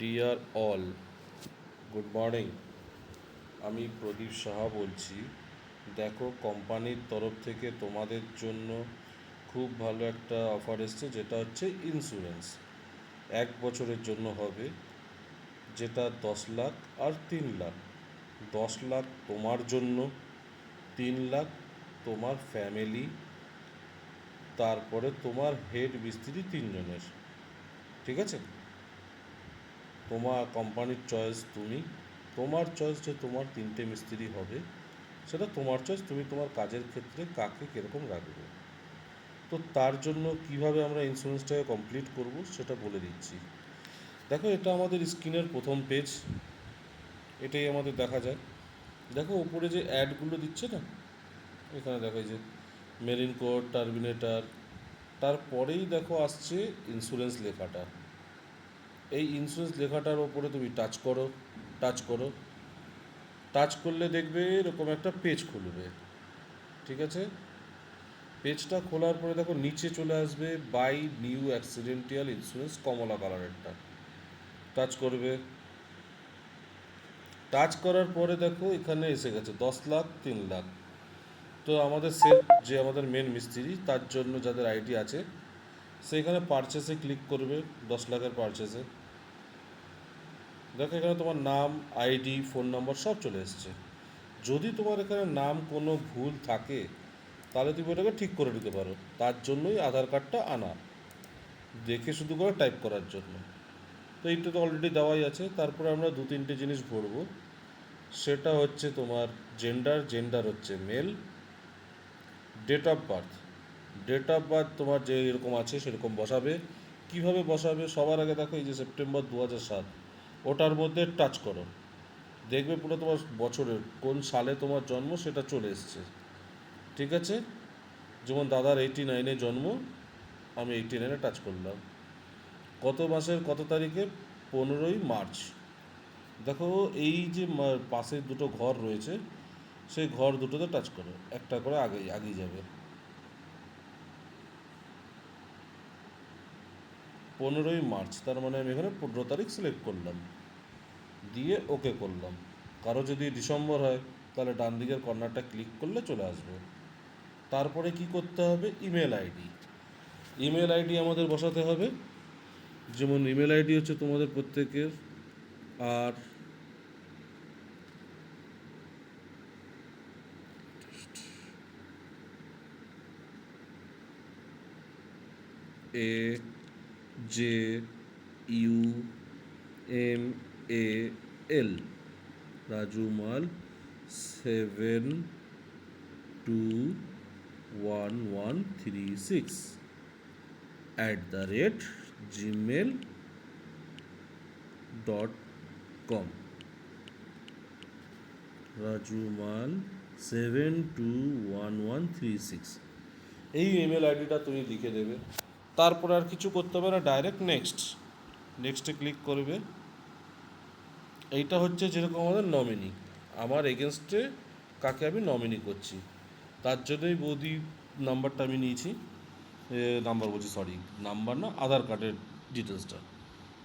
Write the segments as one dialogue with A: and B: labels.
A: Deer all, good morning. আমি প্রদীপ সাহা বলছি। দেখো, কোম্পানির তরফ থেকে তোমাদের জন্য খুব ভালো একটা অফার এসছে, যেটা হচ্ছে ইন্স্যুরেন্স। 1 বছরের জন্য হবে, যেটা 10 লাখ আর 3 লাখ। 10 লাখ তোমার জন্য, 3 লাখ তোমার ফ্যামিলি, তারপরে তোমার হেড মিস্ত্রি 3 জনের। ঠিক আছে? তোমার কোম্পানির চয়েস, তোমার চয়েস যে তোমার 3টে মিস্ত্রি হবে, সেটা তোমার চয়েস। তুমি তোমার কাজের ক্ষেত্রে কাকে কীরকম রাখবে। তো তার জন্য কিভাবে আমরা ইন্স্যুরেন্সটাকে কমপ্লিট করব সেটা বলে দিচ্ছি। দেখো, এটা আমাদের স্ক্রিনের প্রথম পেজ, এটাই আমাদের দেখা যায়। দেখো, ওপরে যে অ্যাডগুলো দিচ্ছে না, এখানে দেখো এই যে মেরিন কোড, টার্মিনেটার, তারপরেই দেখো আসছে ইন্স্যুরেন্স লেখাটা। এই ইন্স্যুরেন্স লেখাটার ওপরে তুমি টাচ করলে দেখবে এরকম একটা পেজ খুলবে। ঠিক আছে? পেজটা খোলার পরে দেখো নিচে চলে আসবে বাই নিউ অ্যাক্সিডেন্টাল ইন্স্যুরেন্স, কমলা কালারেরটা টাচ করার পরে দেখো এখানে এসে গেছে 10 লাখ 3 লাখ। তো আমাদের আমাদের মেন মিস্ত্রি, তার জন্য যাদের আইডি আছে, সেখানে পারচেসে ক্লিক করবে। 10 লাখের পারচেসে দেখো এখানে তোমার নাম, আইডি, ফোন নম্বর সব চলে এসছে। যদি তোমার এখানে নাম কোনো ভুল থাকে, তাহলে তুমি ওটাকে ঠিক করে নিতে পারো। তার জন্যই আধার কার্ডটা আনা, দেখে শুধু করে টাইপ করার জন্য। তো এইটা তো অলরেডি দেওয়াই আছে। তারপরে আমরা 2-3টে জিনিস ভরবো। সেটা হচ্ছে তোমার জেন্ডার হচ্ছে মেল। ডেট অফ বার্থ তোমার যে এরকম আছে সেরকম বসাবে। কিভাবে বসাবে? সবার আগে দেখো এই যে সেপ্টেম্বর 2007, ওটার মধ্যে টাচ করো, দেখবে পুরো তোমার বছরের কোন সালে তোমার জন্ম সেটা চলে এসছে। ঠিক আছে? যেমন দাদার 89-এ জন্ম, আমি 89-এ টাচ করলাম। কত মাসের কত তারিখে? 15ই মার্চ। দেখো এই যে পাশের দুটো ঘর রয়েছে, সেই ঘর দুটোতে টাচ করো, একটা করে আগেই যাবে। 15ই মার্চ, তার মানে আমি এখানে 15 তারিখ সিলেক্ট করলাম, দিয়ে ওকে করলাম। কারো যদি ডিসেম্বর হয়, তাহলে ডান দিকের কর্নারটা ক্লিক করলে চলে আসবে। তারপরে কি করতে হবে? ইমেল আইডি আমাদের বসাতে হবে। যেমন ইমেল আইডি হচ্ছে তোমাদের প্রত্যেকের আর AJUMAL, রাজুমাল 721136 @gmail.com। রাজুমাল 721136, এই ইমেল আইডিটা তুমি লিখে দেবে। তারপর আর কিছু করতে হবে না, ডাইরেক্ট নেক্সটে ক্লিক করবে। এইটা হচ্ছে যেরকম আমাদের নমিনি, আমার এগেনস্টে কাকে আমি নমিনি করছি, তার জন্যই বৌদি নাম্বারটা আমি নিয়েছি। নাম্বার না, আধার কার্ডের ডিটেলসটা।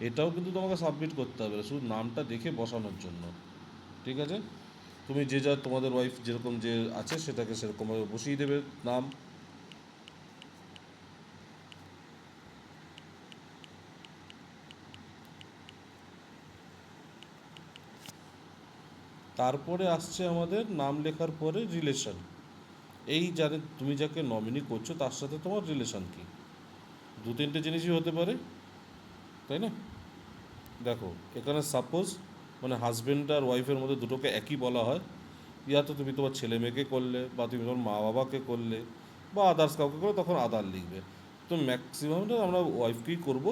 A: এটাও কিন্তু তোমাকে সাবমিট করতে হবে, শুধু নামটা দেখে বসানোর জন্য। ঠিক আছে? তুমি তোমাদের ওয়াইফ যেরকম যে আছে সেটাকে সেরকমভাবে বসিয়ে দেবে নাম। তারপরে আসছে আমাদের নাম লেখার পরে রিলেশন। তুমি যাকে নমিনি করছো তার সাথে তোমার রিলেশন কি? 2-3টে জিনিসই হতে পারে, তাই না? দেখো এখানে সাপোজ মানে হাজব্যান্ড আর ওয়াইফের মধ্যে দুটোকে একই বলা হয়, ইয়া তো তুমি তোমার ছেলে মেয়েকে করলে, বা তুমি তোমার মা বাবাকে করলে, বা আদার্স কাউকে করলে, তখন আদার লিখবে। তো ম্যাক্সিমামটা আমরা ওয়াইফকেই করব।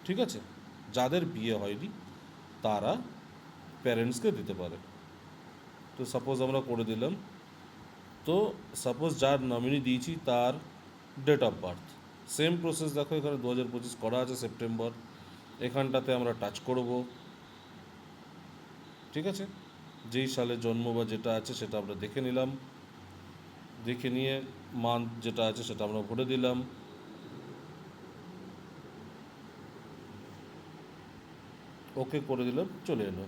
A: ঠিক আছে? যাদের বিয়ে হয়নি তারা প্যারেন্টসকে দিতে পারে। তো সাপোজ আমরা করে দিলাম। তো সাপোজ যার নমিনি দিয়েছি তার date of birth, same process. দেখো এখানে 2025 করা আছে, সেপ্টেম্বর। এখানটাতে আমরা টাচ করব। ঠিক আছে? যেই সালে জন্ম বা যেটা আছে সেটা আমরা দেখে নিলাম, দেখে নিয়ে মান্থ যেটা আছে সেটা আমরা ভরে দিলাম। ওকে করে দিলাম, চলে এলো।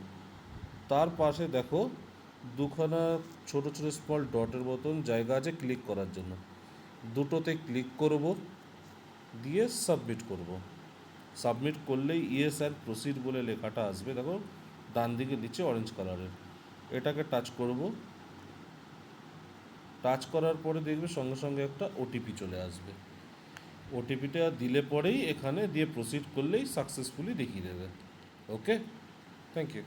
A: তার পাশে দেখো দুখানা ছোট ছোট স্মল ডটের মতন জায়গা আছে ক্লিক করার জন্য, দুটোতে ক্লিক করব, দিয়ে সাবমিট করব। সাবমিট করলেই ইয়েস অ্যান্ড প্রসিড বলে লেখাটা আসবে, দেখো ডান দিকে নিচে অরেঞ্জ কালারের। এটাকে টাচ করব, টাচ করার পরে দেখবে সঙ্গে সঙ্গে একটা ওটিপি চলে আসবে। ওটিপিটা দিলে পরেই এখানে দিয়ে প্রসিড করলেই সাকসেসফুলি দেখিয়ে দেবে। ওকে, থ্যাংক ইউ।